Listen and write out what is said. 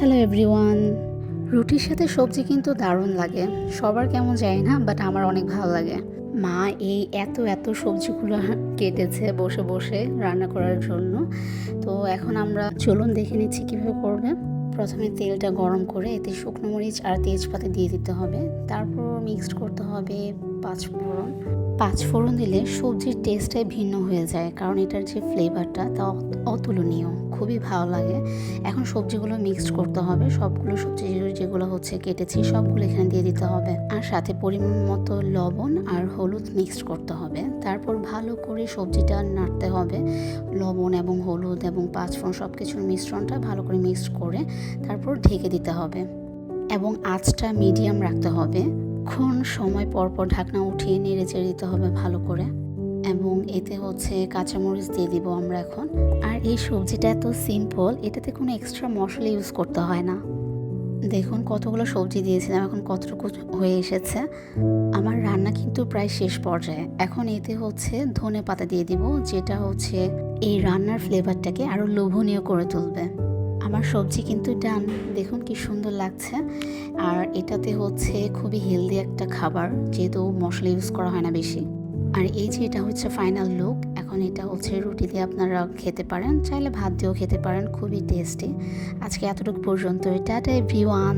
Hello everyone. রুটির সাথে সবজি কিন্তু দারুণ লাগে, সবার কেমন যায় না, বাট আমার অনেক ভালো লাগে। মা এই এত এত সবজিগুলো কেটেছে বসে বসে রান্না করার জন্য। তো এখন আমরা চলুন দেখে নিচ্ছি কীভাবে করবে। প্রথমে তেলটা গরম করে এতে শুকনো মরিচ আর তেজপাতা দিয়ে দিতে হবে, তারপর মিক্সড করতে হবে পাঁচফোড়ন দিলে সবজির টেস্টটাই ভিন্ন হয়ে যায়, কারণ এটার যে ফ্লেভারটা তা অতুলনীয়, খুবই ভালো লাগে। এখন সবজিগুলো মিক্সড করতে হবে, সবগুলো সবজি যেগুলো কেটেছি সবগুলো এখানে দিয়ে দিতে হবে, আর সাথে পরিমাণ মতো লবণ আর হলুদ মিক্সড করতে হবে। তারপর ভালো করে সবজিটা নাড়তে হবে, লবণ এবং হলুদ এবং পাঁচফোড়ন সব কিছুর মিশ্রণটা ভালো করে মিক্সড করে তারপর ঢেকে দিতে হবে এবং আঁচটা মিডিয়াম রাখতে হবে। ক্ষণ সময় পরপর ঢাকনা উঠিয়ে নেড়ে চেড়ে দিতে হবে ভালো করে, এবং এতে কাঁচামরিচ দিয়ে দিব আমরা এখন। আর এই সবজিটা এত সিম্পল, এটাতে কোনো এক্সট্রা মশলা ইউজ করতে হয় না। দেখুন কতগুলো সবজি দিয়েছিলাম, এখন কতটুকু হয়ে এসেছে। আমার রান্না কিন্তু প্রায় শেষ পর্যায়ে। এখন এতে ধনে পাতা দিয়ে দিব, যেটা এই রান্নার ফ্লেভারটাকে আরও লোভনীয় করে তুলবে। আমার সবজি কিন্তু ডান, দেখুন কি সুন্দর লাগছে। আর এটাতে খুবই হেলদি একটা খাবার, যেহেতু মশলা ইউজ করা হয় না বেশি। আর এই যে এটা ফাইনাল লুক। এখন এটা রুটি দিয়ে আপনারা খেতে পারেন, চাইলে ভাত দিয়েও খেতে পারেন, খুবই টেস্টি। আজকে এতটুকু পর্যন্ত। Tata everyone.